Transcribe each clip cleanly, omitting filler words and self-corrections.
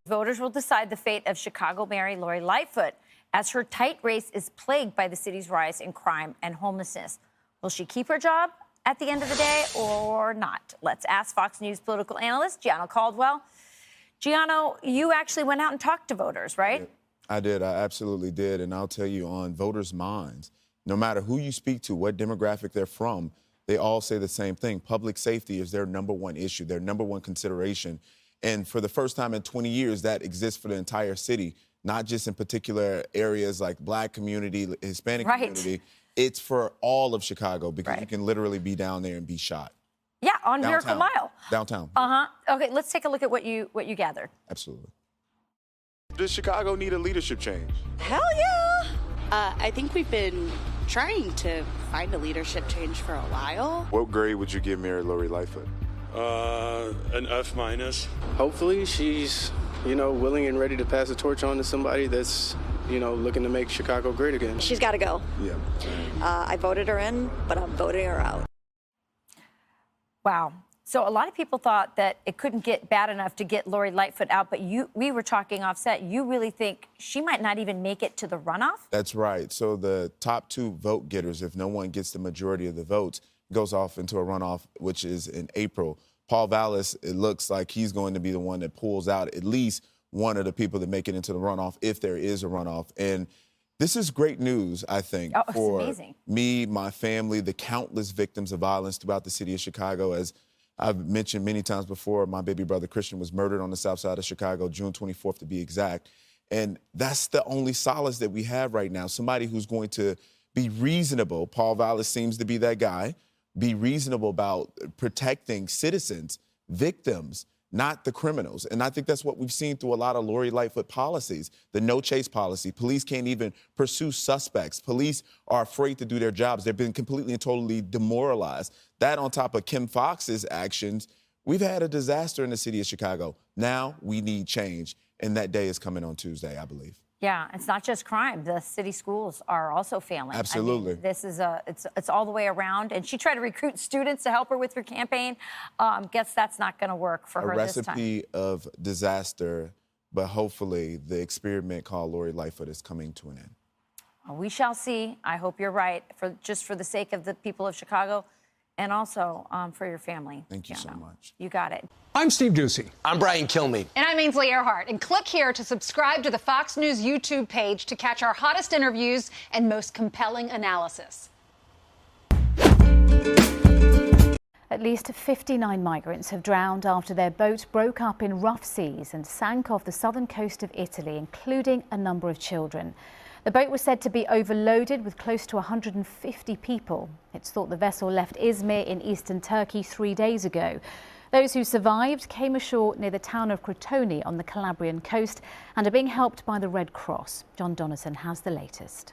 Voters will decide the fate of Chicago Mayor Lori Lightfoot as her tight race is plagued by the city's rise in crime and homelessness. Will she keep her job at the end of the day or not? Let's ask Fox News political analyst Gianno Caldwell. Gianno, you actually went out and talked to voters, right? I did. I absolutely did. And I'll tell you, on voters' minds, no matter who you speak to, what demographic they're from, they all say the same thing. Public safety is their #1 issue, their #1 consideration. And for the first time in 20 years, that exists for the entire city, not just in particular areas like Black community, Hispanic community. It's for all of Chicago because you can literally be down there and be shot. Yeah, on Downtown. Miracle Mile. Downtown. Okay, let's take a look at what you gathered. Absolutely. Does Chicago need a leadership change? Hell yeah! I think we've been trying to find a leadership change for a while. What grade would you give Mayor Lori Lightfoot? An F-. Hopefully she's, willing and ready to pass the torch on to somebody that's, looking to make Chicago great again. She's got to go. Yeah. I voted her in, but I'm voting her out. Wow. So a lot of people thought that it couldn't get bad enough to get Lori Lightfoot out, but we were talking offset. You really think she might not even make it to the runoff? That's right. So the top 2 vote getters, if no one gets the majority of the votes, goes off into a runoff, which is in April. Paul Vallis, it looks like he's going to be the one that pulls out at least one of the people that make it into the runoff, if there is a runoff. And this is great news, I think, for me, my family, the countless victims of violence throughout the city of Chicago. As I've mentioned many times before, my baby brother Christian was murdered on the south side of Chicago, June 24th to be exact. And that's the only solace that we have right now, somebody who's going to be reasonable. Paul Vallis seems to be that guy. Be reasonable about protecting citizens, victims, not the criminals. And I think that's what we've seen through a lot of Lori Lightfoot policies, the no chase policy. Police can't even pursue suspects. Police are afraid to do their jobs. They've been completely and totally demoralized. That on top of Kim Foxx's actions, we've had a disaster in the city of Chicago. Now we need change. And that day is coming on Tuesday, I believe. Yeah, it's not just crime. The city schools are also failing. Absolutely. I mean, this is it's all the way around. And she tried to recruit students to help her with her campaign. Guess that's not going to work for her this time. A recipe of disaster, but hopefully the experiment called Lori Lightfoot is coming to an end. Well, we shall see. I hope you're right, just for the sake of the people of Chicago and also for your family. Thank you so much. You got it. I'm Steve Ducey. I'm Brian Kilmeade. And I'm Ainsley Earhart. And click here to subscribe to the Fox News YouTube page to catch our hottest interviews and most compelling analysis. At least 59 migrants have drowned after their boat broke up in rough seas and sank off the southern coast of Italy, including a number of children. The boat was said to be overloaded with close to 150 people. It's thought the vessel left Izmir in eastern Turkey 3 days ago. Those who survived came ashore near the town of Crotone on the Calabrian coast and are being helped by the Red Cross. John Donaldson has the latest.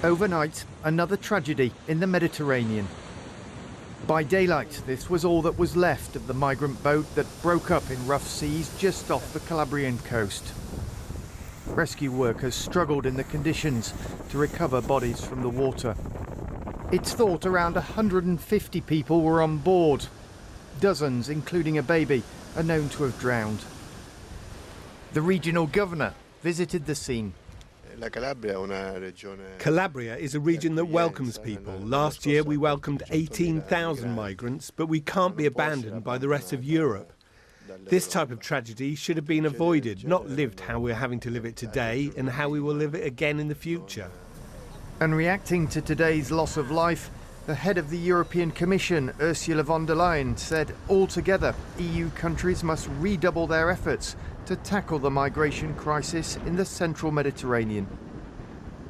Overnight, another tragedy in the Mediterranean. By daylight, this was all that was left of the migrant boat that broke up in rough seas just off the Calabrian coast. Rescue workers struggled in the conditions to recover bodies from the water. It's thought around 150 people were on board. Dozens, including a baby, are known to have drowned. The regional governor visited the scene. Calabria is a region that welcomes people. Last year we welcomed 18,000 migrants, but we can't be abandoned by the rest of Europe. This type of tragedy should have been avoided, not lived how we're having to live it today and how we will live it again in the future. And reacting to today's loss of life, the head of the European Commission, Ursula von der Leyen, said altogether EU countries must redouble their efforts to tackle the migration crisis in the central Mediterranean.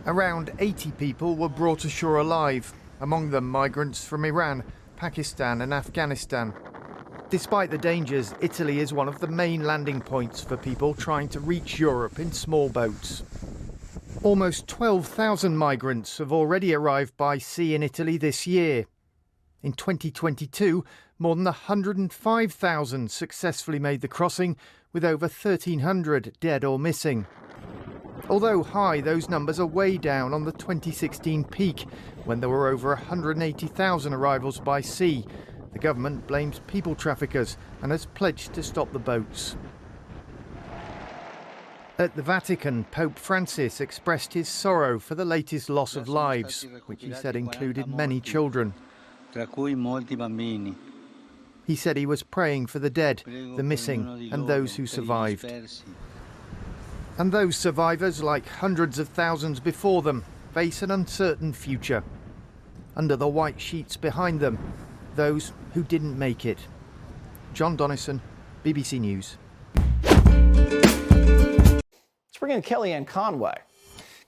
Around 80 people were brought ashore alive, among them migrants from Iran, Pakistan and Afghanistan. Despite the dangers, Italy is one of the main landing points for people trying to reach Europe in small boats. Almost 12,000 migrants have already arrived by sea in Italy this year. In 2022, more than 105,000 successfully made the crossing, with over 1,300 dead or missing. Although high, those numbers are way down on the 2016 peak, when there were over 180,000 arrivals by sea. The government blames people traffickers and has pledged to stop the boats. At the Vatican, Pope Francis expressed his sorrow for the latest loss of lives, which he said included many children. He said he was praying for the dead, the missing, and those who survived. And those survivors, like hundreds of thousands before them, face an uncertain future. Under the white sheets behind them, those who didn't make it. John Donnison, BBC News. Let's bring in Kellyanne Conway.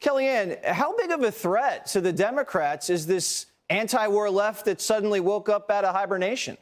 Kellyanne, how big of a threat to the Democrats is this anti-war left that suddenly woke up out of hibernation?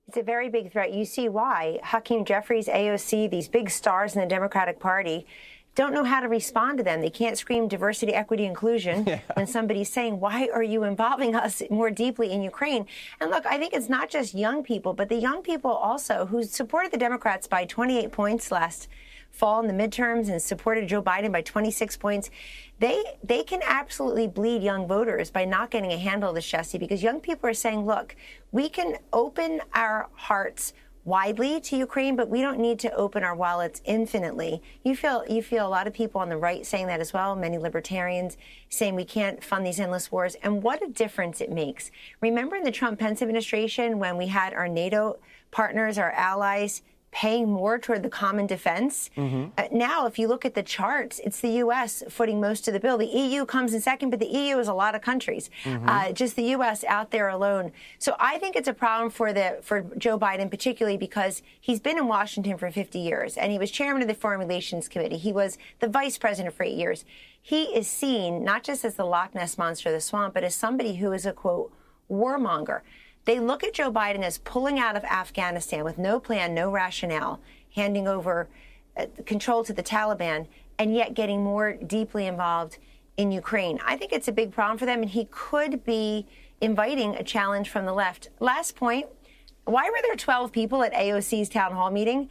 It's a very big threat. You see why. Hakeem Jeffries, AOC, these big stars in the Democratic Party don't know how to respond to them. They can't scream diversity, equity, inclusion when somebody's saying, why are you involving us more deeply in Ukraine? And look, I think it's not just young people, but the young people also who supported the Democrats by 28 points last fall in the midterms and supported Joe Biden by 26 points. They can absolutely bleed young voters by not getting a handle of this, Jesse, because young people are saying, look, we can open our hearts widely to Ukraine, but we don't need to open our wallets infinitely. You feel a lot of people on the right saying that as well, many libertarians saying we can't fund these endless wars. And what a difference it makes. Remember in the Trump-Pence administration when we had our NATO partners, our allies, paying more toward the common defense. Now, if you look at the charts, it's the U.S. footing most of the bill. The EU comes in second, but the EU is a lot of countries. Just the U.S. out there alone. So I think it's a problem for Joe Biden, particularly because he's been in Washington for 50 years, and he was chairman of the Foreign Relations Committee. He was the vice president for 8 years. He is seen not just as the Loch Ness monster of the swamp, but as somebody who is a, quote, warmonger. They look at Joe Biden as pulling out of Afghanistan with no plan, no rationale, handing over control to the Taliban, and yet getting more deeply involved in Ukraine. I think it's a big problem for them, and he could be inviting a challenge from the left. Last point, why were there 12 people at AOC's town hall meeting?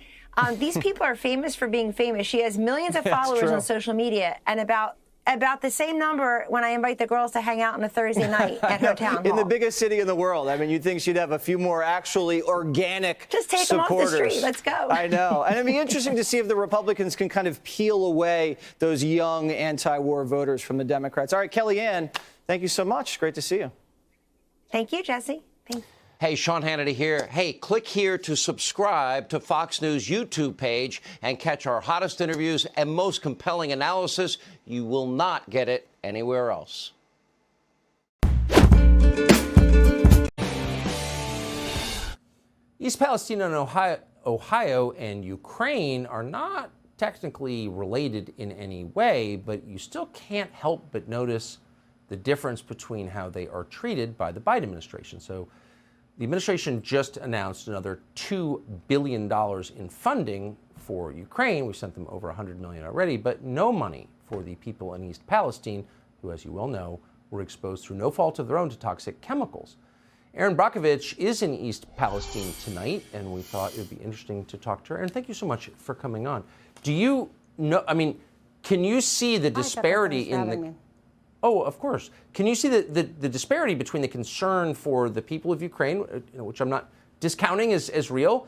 These people are famous for being famous. She has millions of followers on social media, and about the same number when I invite the girls to hang out on a Thursday night at her town hall. In the biggest city in the world. I mean, you'd think she'd have a few more actually organic Just take supporters. them off the street. Let's go. I know. And it'd be interesting to see if the Republicans can kind of peel away those young anti-war voters from the Democrats. All right, Kellyanne, thank you so much. Great to see you. Thank you, Jesse. Thanks. Hey, Sean Hannity here. Hey, click here to subscribe to Fox News YouTube page and catch our hottest interviews and most compelling analysis. You will not get it anywhere else. East Palestine and Ohio and Ukraine are not technically related in any way, but you still can't help but notice the difference between how they are treated by the Biden administration. So the administration just announced another $2 billion in funding for Ukraine. We sent them over $100 million already, but no money for the people in East Palestine, who, as you well know, were exposed through no fault of their own to toxic chemicals. Erin Brockovich is in East Palestine tonight, and we thought it would be interesting to talk to her. And thank you so much for coming on. Do you know, I mean, can you see the disparity in the... Oh, of course. Can you see the disparity between the concern for the people of Ukraine, which I'm not discounting as real,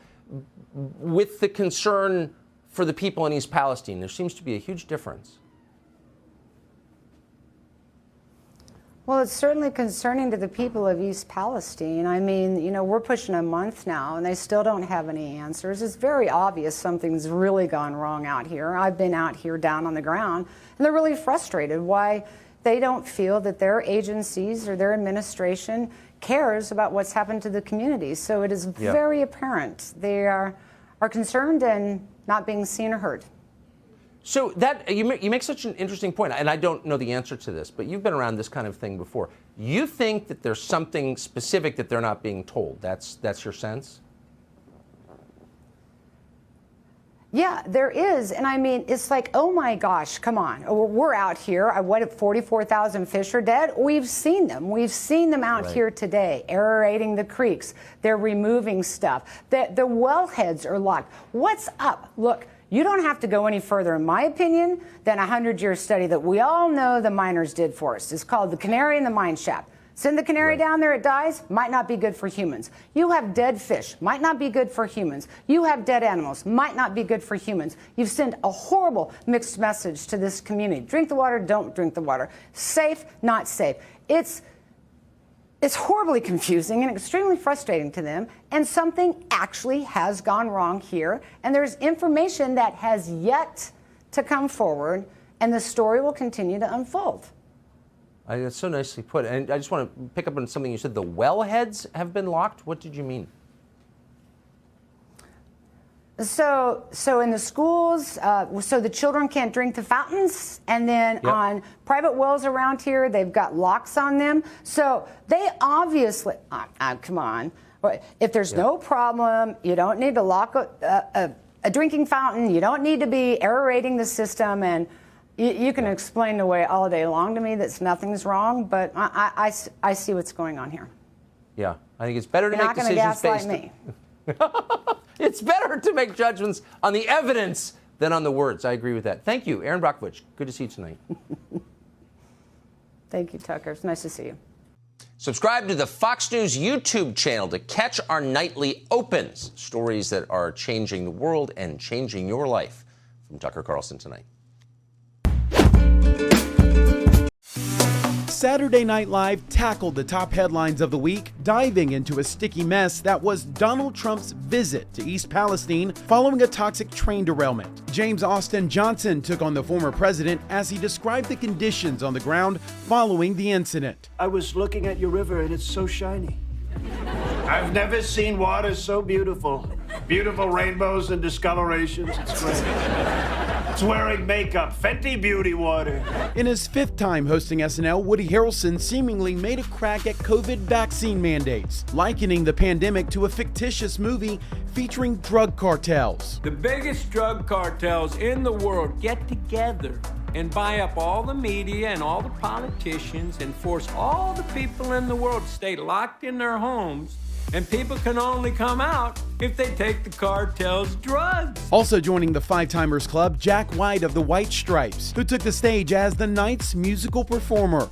with the concern for the people in East Palestine? There seems to be a huge difference. Well, it's certainly concerning to the people of East Palestine. I mean, you know, we're pushing a month now, and they still don't have any answers. It's very obvious something's really gone wrong out here. I've been out here down on the ground, and they're really frustrated why they don't feel that their agencies or their administration cares about what's happened to the communities. So it is very apparent they are concerned and not being seen or heard. So that you make such an interesting point, and I don't know the answer to this, but you've been around this kind of thing before. You think that there's something specific that they're not being told? That's your sense? Yeah, there is. And I mean, it's like, oh my gosh, come on. We're out here. What if 44,000 fish are dead? We've seen them. We've seen them out here today, aerating the creeks. They're removing stuff. The wellheads are locked. What's up? Look, you don't have to go any further, in my opinion, than a 100-year study that we all know the miners did for us. It's called The Canary in the Mine Shaft. Send the canary down there, it dies, might not be good for humans. You have dead fish, might not be good for humans. You have dead animals, might not be good for humans. You've sent a horrible mixed message to this community. Drink the water, don't drink the water. Safe, not safe. It's horribly confusing and extremely frustrating to them, and something actually has gone wrong here, and there's information that has yet to come forward, and the story will continue to unfold. That's so nicely put. And I just want to pick up on something you said. The wellheads have been locked. What did you mean? So in the schools, so the children can't drink the fountains, and then on private wells around here, they've got locks on them. So they obviously, come on, if there's no problem, you don't need to lock a drinking fountain. You don't need to be aerating the system, and you can explain away all day long to me that nothing's wrong, but I see what's going on here. Yeah, I think it's better to make decisions gaslight based. Me. It's better to make judgments on the evidence than on the words. I agree with that. Thank you, Aaron Brockovich. Good to see you tonight. Thank you, Tucker. It's nice to see you. Subscribe to the Fox News YouTube channel to catch our nightly opens, stories that are changing the world and changing your life. From Tucker Carlson tonight. Saturday Night Live tackled the top headlines of the week, diving into a sticky mess that was Donald Trump's visit to East Palestine following a toxic train derailment. James Austin Johnson took on the former president as he described the conditions on the ground following the incident. I was looking at your river and it's so shiny. I've never seen water so beautiful. Beautiful rainbows and discolorations. It's great. It's wearing makeup. Fenty Beauty water. In his fifth time hosting SNL, Woodyharrelson seemingly made a crack at COVID vaccine mandates, likening the pandemic to a fictitious movie featuring drug cartels. The biggest drug cartels in the world get together and buy up all the media and all the politicians and force all the people in the world to stay locked in their homes. And people can only come out if they take the cartel's drugs. Also joining the Five Timers Club, Jack White of the White Stripes, who took the stage as the night's musical performer.